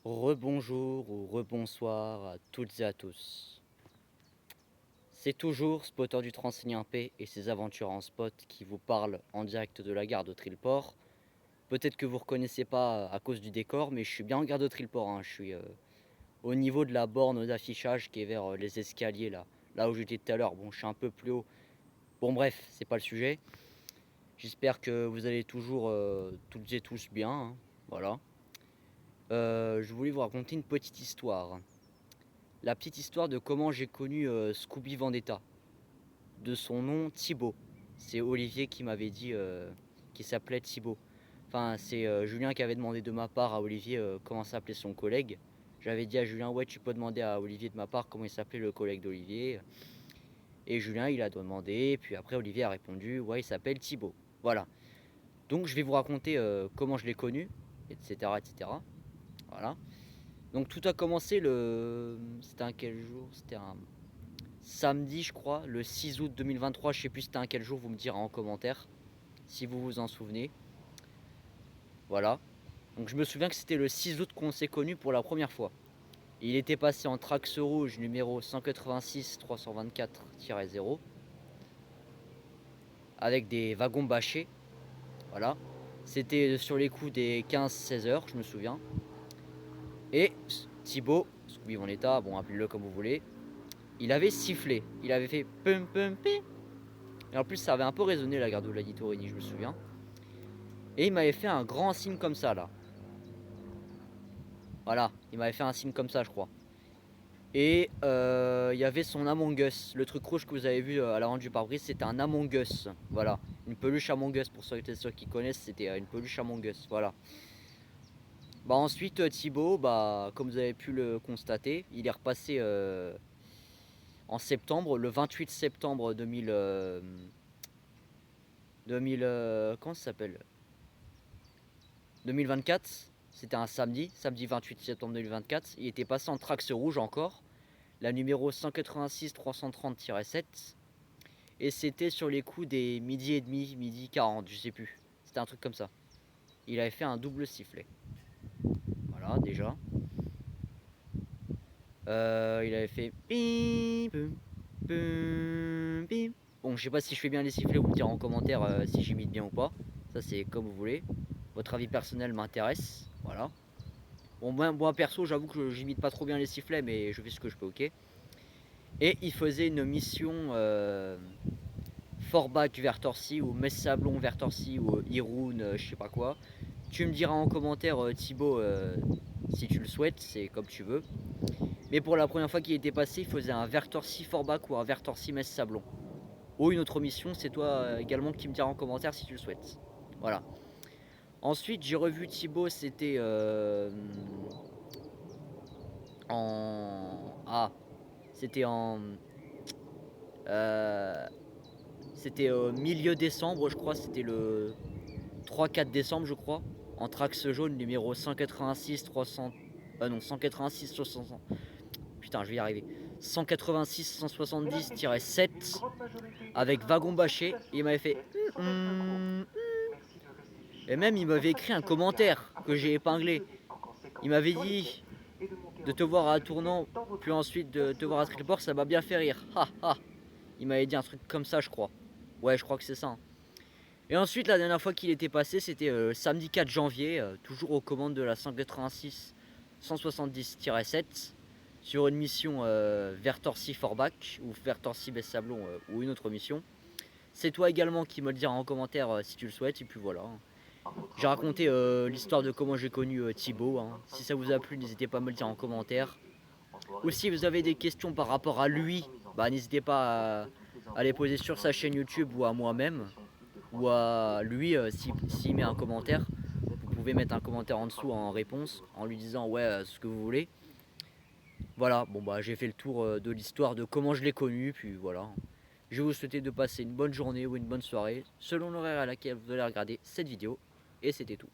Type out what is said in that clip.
Rebonjour ou rebonsoir à toutes et à tous. C'est toujours Spotter du Transilien P et ses aventures en spot qui vous parlent en direct de la gare de Trillport. Peut-être que vous ne reconnaissez pas à cause du décor, mais je suis bien en gare de Trillport, hein. Je suis au niveau de la borne d'affichage qui est vers les escaliers là où j'étais tout à l'heure. Bon, je suis un peu plus haut. Bon bref, c'est pas le sujet. J'espère que vous allez toujours toutes et tous bien, hein. Voilà. Je voulais vous raconter une petite histoire. La petite histoire de comment j'ai connu Scooby Vendetta. De son nom Thibaut. C'est Olivier qui m'avait dit qu'il s'appelait Thibaut. Enfin, c'est Julien qui avait demandé de ma part à Olivier comment s'appelait son collègue. J'avais dit à Julien, ouais, tu peux demander à Olivier de ma part comment il s'appelait le collègue d'Olivier. Et Julien, il a demandé. Puis après, Olivier a répondu, ouais, il s'appelle Thibaut. Voilà. Donc, je vais vous raconter comment je l'ai connu, etc., etc. Voilà. Donc, tout a commencé le. C'était un quel jour? C'était un samedi, je crois, le 6 août 2023. Je sais plus c'était un quel jour, vous me direz en commentaire si vous vous en souvenez. Voilà. Donc je me souviens que c'était le 6 août qu'on s'est connus pour la première fois. Il était passé en Trax rouge numéro 186 324-0 avec des wagons bâchés. Voilà. C'était sur les coups des 15-16 heures, je me souviens. Et Thibaut, Scooby en état, bon appelez-le comme vous voulez, il avait sifflé. Il avait fait pum pum pim. Et en plus ça avait un peu résonné la gare de la Torini, je me souviens. Et il m'avait fait un grand signe comme ça là. Voilà, il m'avait fait un signe comme ça je crois. Et il y avait son Among Us. Le truc rouge que vous avez vu à l'avant du pare-brise, c'était un Among Us. Voilà, une peluche Among Us. Pour ceux qui connaissent, c'était une peluche Among Us. Voilà. Bah ensuite Thibaut, bah comme vous avez pu le constater, il est repassé en septembre, le 28 septembre 2000 comment ça s'appelle 2024. C'était un samedi 28 septembre 2024. Il était passé en Trax rouge encore, la numéro 186 330-7. Et c'était sur les coups des midi et demi, midi 40, je sais plus. C'était un truc comme ça. Il avait fait un double sifflet. Voilà, déjà. Il avait fait bim, bim, bim. Bon, je sais pas si je fais bien les sifflets, vous me direz en commentaire si j'imite bien ou pas. Ça, c'est comme vous voulez. Votre avis personnel m'intéresse. Voilà. Bon, moi perso, j'avoue que j'imite pas trop bien les sifflets, mais je fais ce que je peux, ok. Et il faisait une mission Forbach vers Torcy ou Metz Sablon vers Torcy ou Irun, je sais pas quoi. Tu me diras en commentaire Thibaut si tu le souhaites, c'est comme tu veux. Mais pour la première fois qu'il était passé, il faisait un vers Torcy Forbach ou un vers Torcy Metz Sablon. Ou une autre mission, c'est toi également qui me diras en commentaire si tu le souhaites. Voilà. Ensuite, j'ai revu Thibaut, c'était en. Ah, c'était en. Euh, C'était au milieu décembre, je crois. C'était le 3-4 décembre, je crois. En Trax jaune numéro 186 300. Non, 186 60. Putain, je vais y arriver. 186 170-7 avec wagon bâché. Et il m'avait fait. Et même, il m'avait écrit un commentaire que j'ai épinglé. Il m'avait dit de te voir à un tournant, puis ensuite de te voir à Trillport, ça m'a bien fait rire. Ha ha. Il m'avait dit un truc comme ça, je crois. Ouais, je crois que c'est ça. Et ensuite, la dernière fois qu'il était passé, c'était samedi 4 janvier, toujours aux commandes de la 186 170-7, sur une mission vers Torcy-Forbach, ou vers Torcy-Bessablon, ou une autre mission. C'est toi également qui me le diras en commentaire si tu le souhaites, et puis voilà. J'ai raconté l'histoire de comment j'ai connu Thibaut, hein. Si ça vous a plu, n'hésitez pas à me le dire en commentaire. Ou si vous avez des questions par rapport à lui, bah, n'hésitez pas à les poser sur sa chaîne YouTube ou à moi-même. Ou à lui, s'il met un commentaire. Vous pouvez mettre un commentaire en dessous en réponse, en lui disant ouais ce que vous voulez. Voilà, bon bah j'ai fait le tour de l'histoire de comment je l'ai connu, puis voilà. Je vais vous souhaiter de passer une bonne journée ou une bonne soirée, selon l'horaire à laquelle vous allez regarder cette vidéo. Et c'était tout.